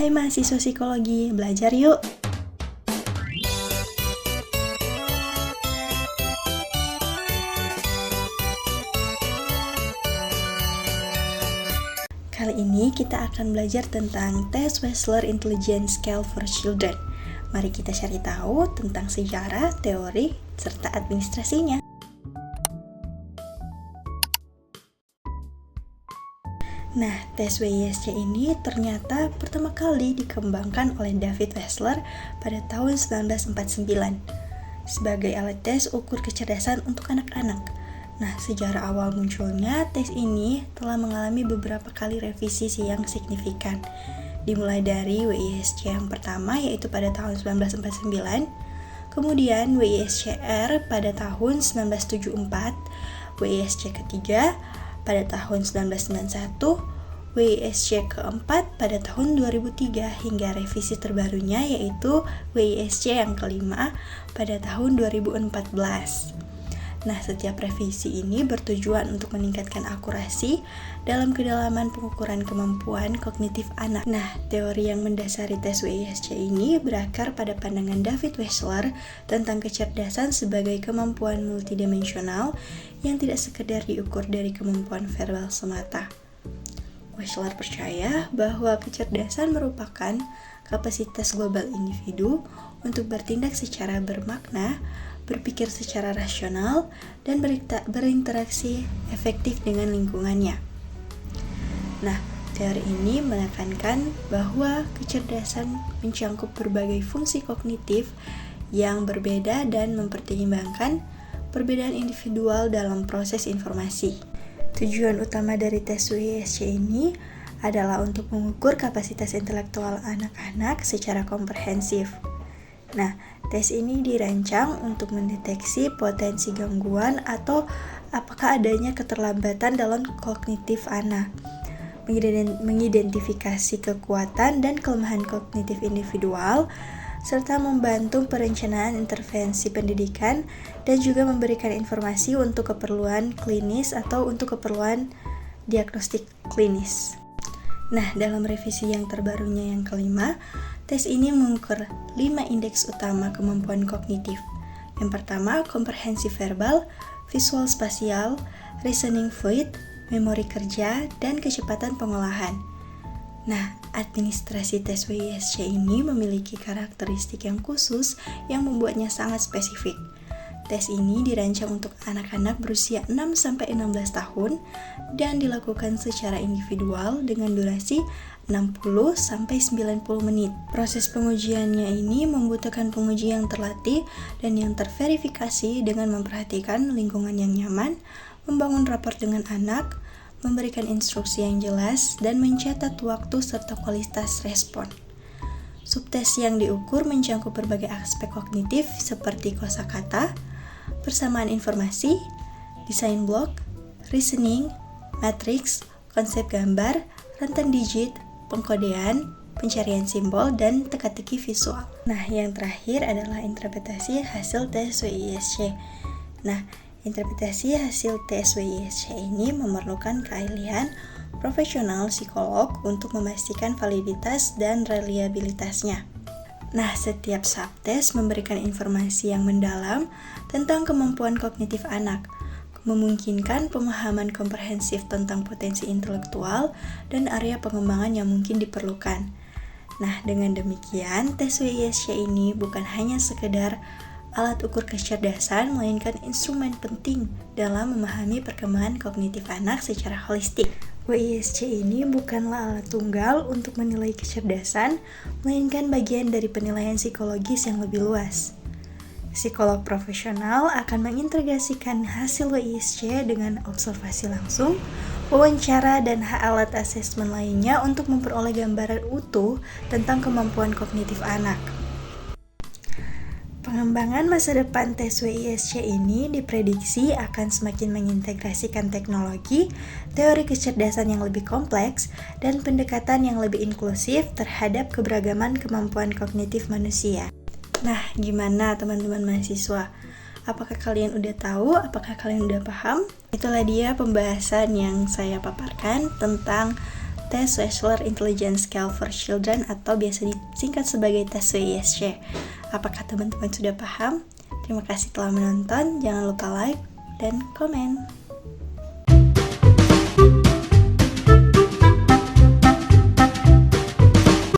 Hai mahasiswa psikologi, belajar yuk! Kali ini kita akan belajar tentang tes Wechsler Intelligence Scale for Children. Mari kita cari tahu tentang sejarah, teori, serta administrasinya. Nah, tes WISC ini ternyata pertama kali dikembangkan oleh David Wechsler pada tahun 1949 sebagai alat tes ukur kecerdasan untuk anak-anak. Nah, sejarah awal munculnya tes ini telah mengalami beberapa kali revisi yang signifikan. Dimulai dari WISC yang pertama yaitu pada tahun 1949, kemudian WISC-R pada tahun 1974, WISC ketiga pada tahun 1991, WISC keempat pada tahun 2003 hingga revisi terbarunya yaitu WISC yang kelima pada tahun 2014. Nah, setiap revisi ini bertujuan untuk meningkatkan akurasi dalam kedalaman pengukuran kemampuan kognitif anak. Nah, teori yang mendasari tes WISC ini berakar pada pandangan David Wechsler tentang kecerdasan sebagai kemampuan multidimensional yang tidak sekedar diukur dari kemampuan verbal semata. Wechsler percaya bahwa kecerdasan merupakan kapasitas global individu untuk bertindak secara bermakna, berpikir secara rasional, dan berinteraksi efektif dengan lingkungannya. Nah, teori ini menekankan bahwa kecerdasan mencangkup berbagai fungsi kognitif yang berbeda dan mempertimbangkan perbedaan individual dalam proses informasi. Tujuan utama dari tes WISC ini adalah untuk mengukur kapasitas intelektual anak-anak secara komprehensif. Nah, tes ini dirancang untuk mendeteksi potensi gangguan atau apakah adanya keterlambatan dalam kognitif anak, mengidentifikasi kekuatan dan kelemahan kognitif individual, serta membantu perencanaan intervensi pendidikan dan juga memberikan informasi untuk keperluan klinis atau untuk keperluan diagnostik klinis. Nah, dalam revisi yang terbarunya yang kelima, tes ini mengukur 5 indeks utama kemampuan kognitif. Yang pertama, komprehensif verbal, visual spasial, reasoning fluid, memori kerja, dan kecepatan pengolahan. Nah, administrasi tes WISC ini memiliki karakteristik yang khusus yang membuatnya sangat spesifik. Tes ini dirancang untuk anak-anak berusia 6-16 tahun dan dilakukan secara individual dengan durasi 60-90 menit. Proses pengujiannya ini membutuhkan penguji yang terlatih dan yang terverifikasi dengan memperhatikan lingkungan yang nyaman, membangun rapor dengan anak, memberikan instruksi yang jelas, dan mencatat waktu serta kualitas respon. Subtes yang diukur mencangkup berbagai aspek kognitif seperti kosakata, persamaan informasi, desain blok, reasoning, matriks, konsep gambar, rentan digit, pengkodean, pencarian simbol, dan teka-teki visual. Nah, yang terakhir adalah interpretasi hasil tes WISC. Nah, interpretasi hasil tes WISC ini memerlukan keahlian profesional psikolog untuk memastikan validitas dan reliabilitasnya. Nah, setiap subtes memberikan informasi yang mendalam tentang kemampuan kognitif anak, memungkinkan pemahaman komprehensif tentang potensi intelektual dan area pengembangan yang mungkin diperlukan. Nah, dengan demikian, tes WISC ini bukan hanya sekedar alat ukur kecerdasan, melainkan instrumen penting dalam memahami perkembangan kognitif anak secara holistik. WISC ini bukanlah alat tunggal untuk menilai kecerdasan, melainkan bagian dari penilaian psikologis yang lebih luas. Psikolog profesional akan mengintegrasikan hasil WISC dengan observasi langsung, wawancara, dan alat asesmen lainnya untuk memperoleh gambaran utuh tentang kemampuan kognitif anak. Pengembangan masa depan tes WISC ini diprediksi akan semakin mengintegrasikan teknologi, teori kecerdasan yang lebih kompleks, dan pendekatan yang lebih inklusif terhadap keberagaman kemampuan kognitif manusia. Nah, gimana teman-teman mahasiswa? Apakah kalian udah tahu? Apakah kalian udah paham? Itulah dia pembahasan yang saya paparkan tentang tes Wechsler Intelligence Scale for Children atau biasa disingkat sebagai tes WISC. Apakah teman-teman sudah paham? Terima kasih telah menonton, jangan lupa like dan komen.